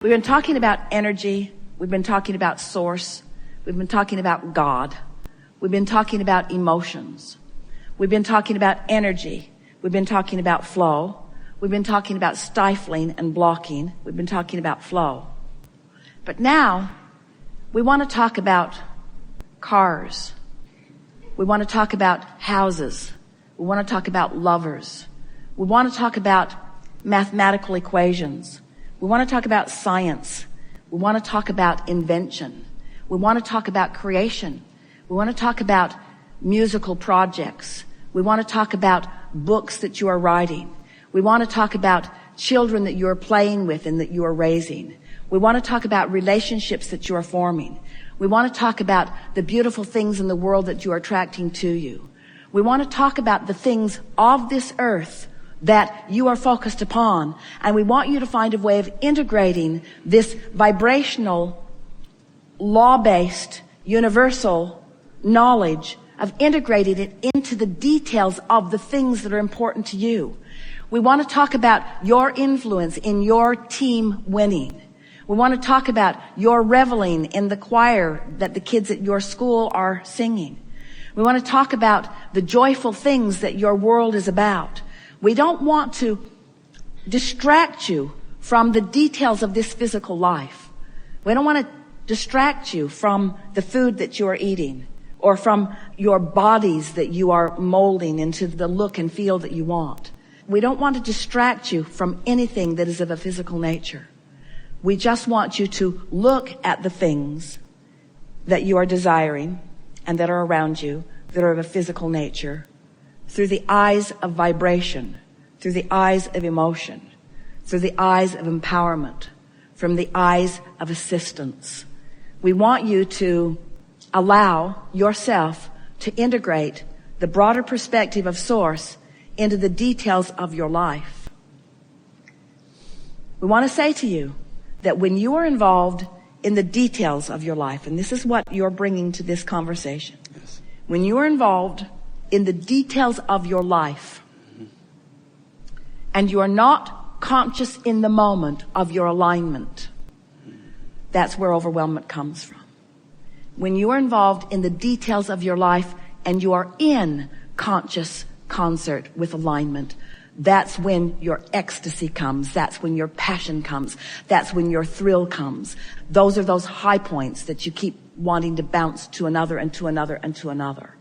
We've been talking about energy. We've been talking about source. We've been talking about God. We've been talking about emotions. We've been talking about energy. We've been talking about flow. We've been talking about stifling and blocking. We've been talking about flow. But now we want to talk about cars. We want to talk about houses. We want to talk about lovers. We want to talk about mathematical equations. We want to talk about science. We want to talk about invention. We want to talk about creation. We want to talk about musical projects. We want to talk about books that you are writing. We want to talk about children that you are playing with and that you are raising. We want to talk about relationships that you are forming. We want to talk about the beautiful things in the world that you are attracting to you. We want to talk about the things of this earth that you are focused upon. And we want you to find a way of integrating this vibrational, law-based, universal knowledge, of integrating it into the details of the things that are important to you. We want to talk about your influence in your team winning. We want to talk about your reveling in the choir that the kids at your school are singing. We want to talk about the joyful things that your world is about. We don't want to distract you from the details of this physical life. We don't want to distract you from the food that you are eating or from your bodies that you are molding into the look and feel that you want. We don't want to distract you from anything that is of a physical nature. We just want you to look at the things that you are desiring and that are around you that are of a physical nature through the eyes of vibration, through the eyes of emotion, through the eyes of empowerment, from the eyes of assistance. We want you to allow yourself to integrate the broader perspective of Source into the details of your life. We want to say to you that when you are involved in the details of your life, and this is what you're bringing to this conversation, yes. When you are involved in the details of your life, and you are not conscious in the moment of your alignment, that's where overwhelmment comes from. When you are involved in the details of your life and you are in conscious concert with alignment, that's when your ecstasy comes. That's when your passion comes. That's when your thrill comes. Those are those high points that you keep wanting to bounce to another and to another and to another.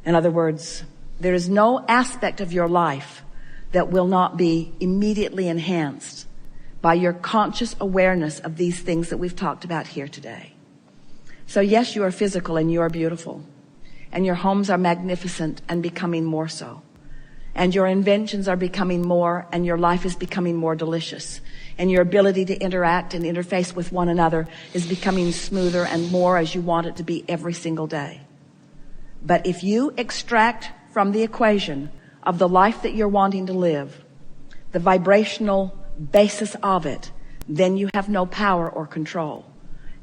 In other words, there is no aspect of your life that will not be immediately enhanced by your conscious awareness of these things that we've talked about here today. So yes, you are physical and you are beautiful. And your homes are magnificent and becoming more so. And your inventions are becoming more, and your life is becoming more delicious. And your ability to interact and interface with one another is becoming smoother and more as you want it to be every single day. But if you extract from the equation of the life that you're wanting to live, the vibrational basis of it, then you have no power or control.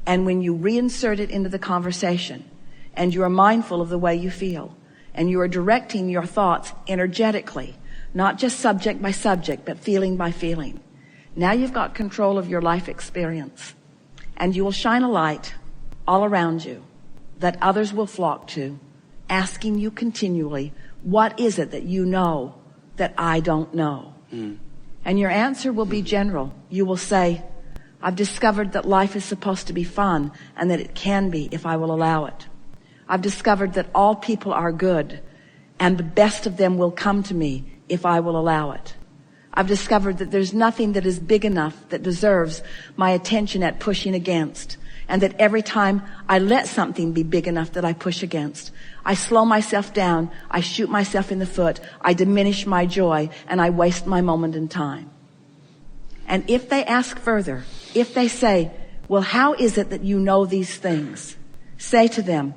And when you reinsert it into the conversation, and you are mindful of the way you feel, and you are directing your thoughts energetically, not just subject by subject, but feeling by feeling, now you've got control of your life experience. And you will shine a light all around you that others will flock to, asking you continually, what is it that you know that I don't know? And your answer will be general. You will say, I've discovered that life is supposed to be fun and that it can be if I will allow it. I've discovered that all people are good and the best of them will come to me if I will allow it. I've discovered that there's nothing that is big enough that deserves my attention at pushing against, and that every time I let something be big enough that I push against, I slow myself down, I shoot myself in the foot, I diminish my joy, and I waste my moment in time. And if they ask further, if they say, well, how is it that you know these things? Say to them,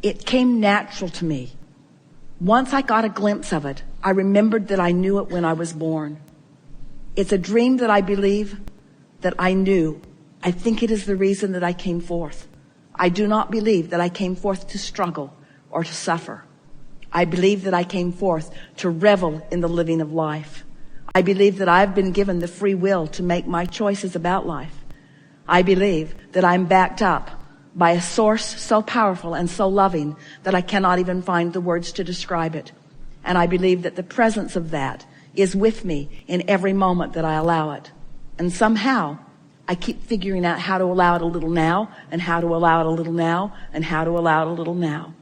it came natural to me. Once I got a glimpse of it, I remembered that I knew it when I was born. It's a dream that I believe that I knew. I think it is the reason that I came forth. I do not believe that I came forth to struggle or to suffer. I believe that I came forth to revel in the living of life. I believe that I've been given the free will to make my choices about life. I believe that I'm backed up by a source so powerful and so loving that I cannot even find the words to describe it. And I believe that the presence of that is with me in every moment that I allow it. And somehow I keep figuring out how to allow it a little now, and how to allow it a little now, and how to allow it a little now.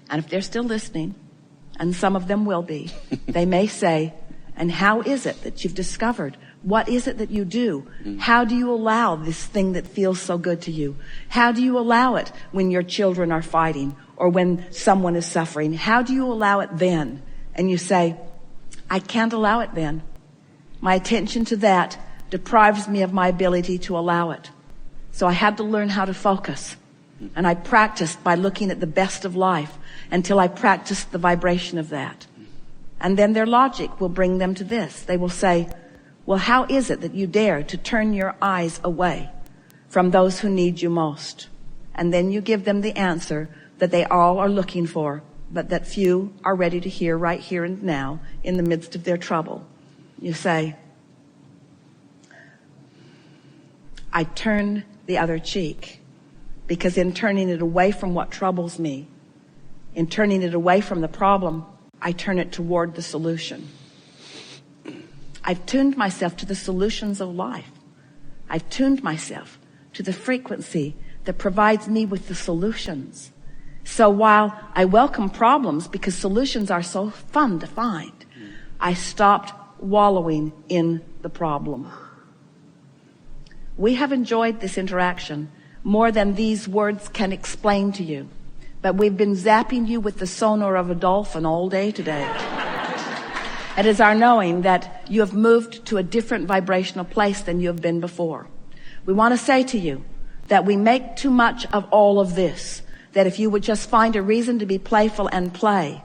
And if they're still listening, and some of them will be, they may say, and how is it that you've discovered? What is it that you do? How do you allow this thing that feels so good to you? How do you allow it when your children are fighting or when someone is suffering? How do you allow it then? And you say, I can't allow it then. My attention to that deprives me of my ability to allow it. So I had to learn how to focus. And I practiced by looking at the best of life until I practiced the vibration of that. And then their logic will bring them to this. They will say, well, how is it that you dare to turn your eyes away from those who need you most? And then you give them the answer that they all are looking for, but that few are ready to hear right here and now in the midst of their trouble. You say, I turn the other cheek, because in turning it away from what troubles me, in turning it away from the problem, I turn it toward the solution. I've tuned myself to the solutions of life. I've tuned myself to the frequency that provides me with the solutions. So while I welcome problems because solutions are so fun to find, I stopped wallowing in the problem. We have enjoyed this interaction more than these words can explain to you. But we've been zapping you with the sonar of a dolphin all day today. It is our knowing that you have moved to a different vibrational place than you have been before. We want to say to you that we make too much of all of this, that if you would just find a reason to be playful and play.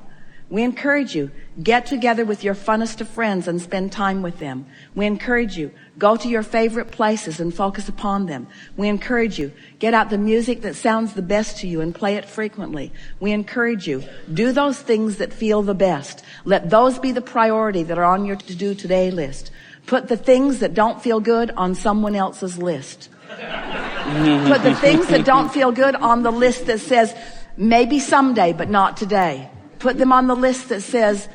We encourage you, get together with your funnest of friends and spend time with them. We encourage you, go to your favorite places and focus upon them. We encourage you, get out the music that sounds the best to you and play it frequently. We encourage you, do those things that feel the best. Let those be the priority that are on your to-do today list. Put the things that don't feel good on someone else's list. Put the things that don't feel good on the list that says, maybe someday, but not today. Put them on the list that says,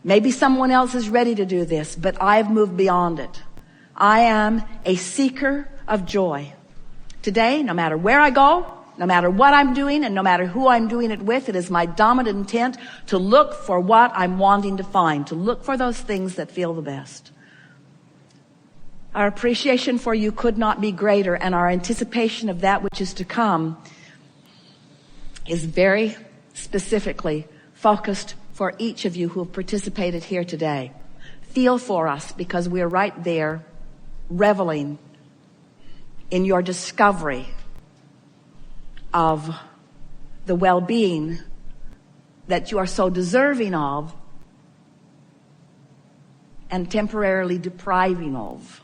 maybe someone else is ready to do this, but I've moved beyond it. I am a seeker of joy. Today, no matter where I go, no matter what I'm doing, and no matter who I'm doing it with, it is my dominant intent to look for what I'm wanting to find, to look for those things that feel the best. Our appreciation for you could not be greater, and our anticipation of that which is to come is very specifically focused for each of you who have participated here today. Feel for us, because we're right there reveling in your discovery of the well-being that you are so deserving of and temporarily depriving of.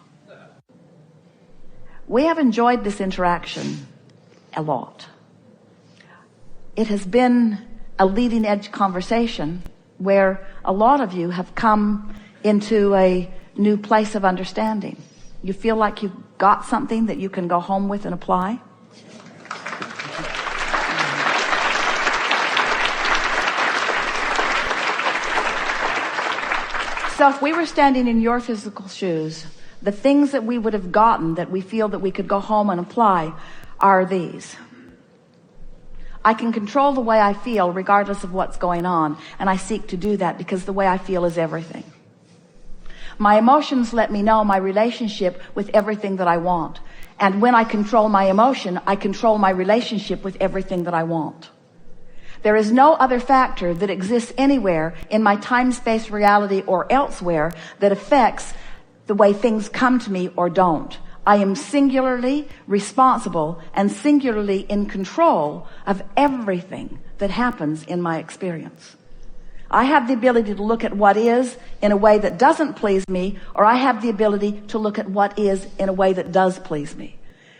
We have enjoyed this interaction a lot. It has been a leading edge conversation where a lot of you have come into a new place of understanding. You feel like you've got something that you can go home with and apply. So if we were standing in your physical shoes, the things that we would have gotten that we feel that we could go home and apply are these. I can control the way I feel regardless of what's going on, and I seek to do that because the way I feel is everything. My emotions let me know my relationship with everything that I want. And when I control my emotion, I control my relationship with everything that I want. There is no other factor that exists anywhere in my time-space reality or elsewhere that affects the way things come to me or don't. I am singularly responsible and singularly in control of everything that happens in my experience. I have the ability to look at what is in a way that doesn't please me, or I have the ability to look at what is in a way that does please me.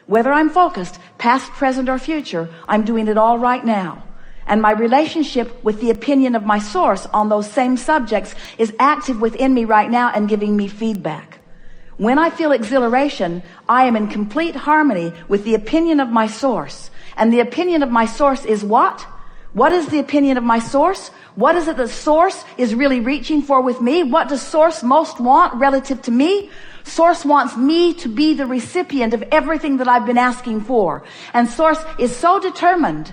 Whether I'm focused, past, present, or future, I'm doing it all right now. And my relationship with the opinion of my source on those same subjects is active within me right now and giving me feedback. When I feel exhilaration, I am in complete harmony with the opinion of my source. And the opinion of my source is what? What is the opinion of my source? What is it that source is really reaching for with me? What does source most want relative to me? Source wants me to be the recipient of everything that I've been asking for. And source is so determined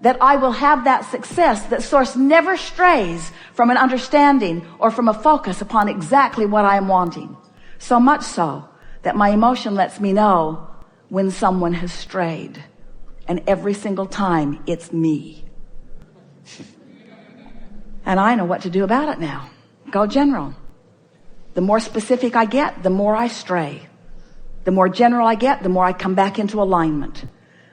that I will have that success, that source never strays from an understanding or from a focus upon exactly what I am wanting. So much so that my emotion lets me know when someone has strayed. And every single time it's me. And I know what to do about it now. Go general. The more specific I get, the more I stray. The more general I get, the more I come back into alignment.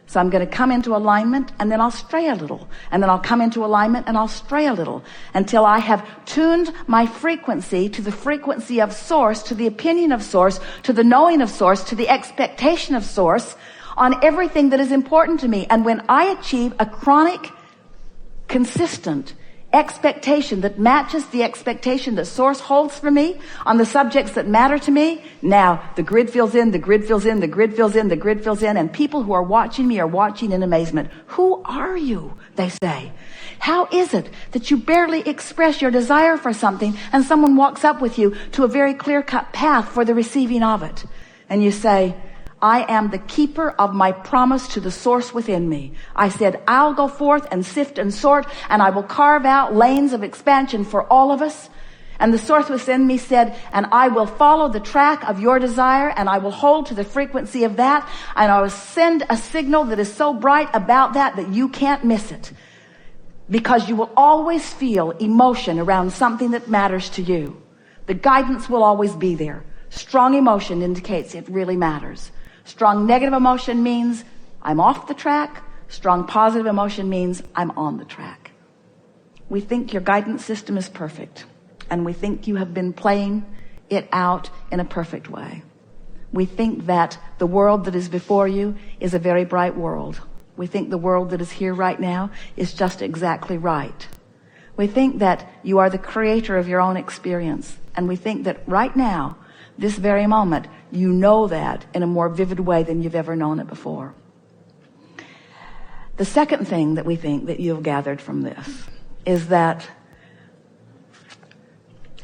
So I'm going to come into alignment and then I'll stray a little. And then I'll come into alignment and I'll stray a little until I have tuned my frequency to the frequency of source, to the opinion of source, to the knowing of source, to the expectation of source on everything that is important to me. And when I achieve a chronic, consistent expectation that matches the expectation that source holds for me on the subjects that matter to me, now the grid fills in, the grid fills in, the grid fills in, the grid fills in, and people who are watching me are watching in amazement. Who are you? They say. How is it that you barely express your desire for something and someone walks up with you to a very clear-cut path for the receiving of it? And you say, I am the keeper of my promise to the source within me. I said, I'll go forth and sift and sort, and I will carve out lanes of expansion for all of us. And the source within me said, and I will follow the track of your desire, and I will hold to the frequency of that, and I will send a signal that is so bright about that that you can't miss it. Because you will always feel emotion around something that matters to you. The guidance will always be there. Strong emotion indicates it really matters. Strong negative emotion means I'm off the track. Strong positive emotion means I'm on the track. We think your guidance system is perfect, and we think you have been playing it out in a perfect way. We think that the world that is before you is a very bright world. We think the world that is here right now is just exactly right. We think that you are the creator of your own experience, and we think that right now, this very moment, you know that in a more vivid way than you've ever known it before. The second thing that we think that you've gathered from this is that,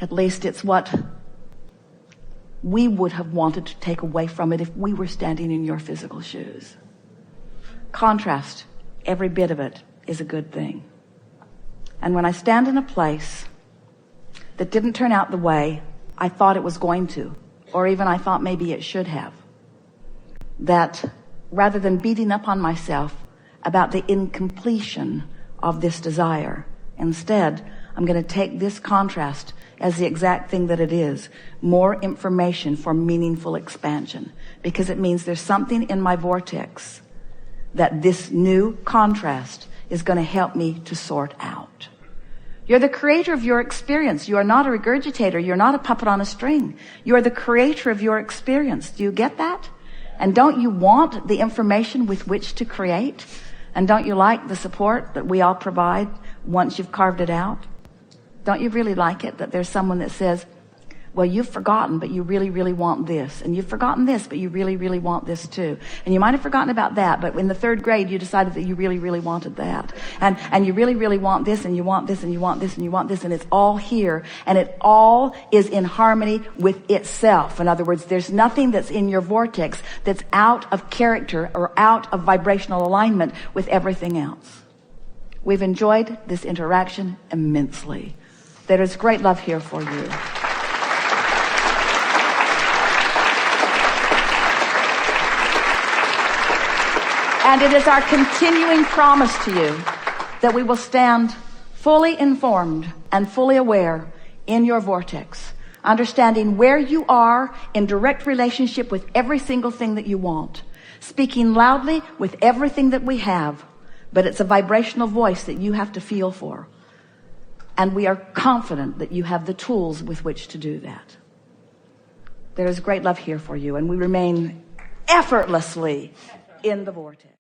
at least it's what we would have wanted to take away from it if we were standing in your physical shoes. Contrast, every bit of it is a good thing. And when I stand in a place that didn't turn out the way I thought it was going to, or even I thought maybe it should have, that rather than beating up on myself about the incompletion of this desire, instead, I'm going to take this contrast as the exact thing that it is, more information for meaningful expansion, because it means there's something in my vortex that this new contrast is going to help me to sort out. You're the creator of your experience. You are not a regurgitator. You're not a puppet on a string. You are the creator of your experience. Do you get that? And don't you want the information with which to create? And don't you like the support that we all provide once you've carved it out? Don't you really like it that there's someone that says, well, you've forgotten, but you really, really want this. And you've forgotten this, but you really, really want this too. And you might have forgotten about that, but in the third grade, you decided that you really, really wanted that. And you really, really want this, and you want this, and you want this, and you want this, and it's all here. And it all is in harmony with itself. In other words, there's nothing that's in your vortex that's out of character or out of vibrational alignment with everything else. We've enjoyed this interaction immensely. There is great love here for you. And it is our continuing promise to you that we will stand fully informed and fully aware in your vortex, understanding where you are in direct relationship with every single thing that you want, speaking loudly with everything that we have, but it's a vibrational voice that you have to feel for. And we are confident that you have the tools with which to do that. There is great love here for you, and we remain effortlessly in the vortex.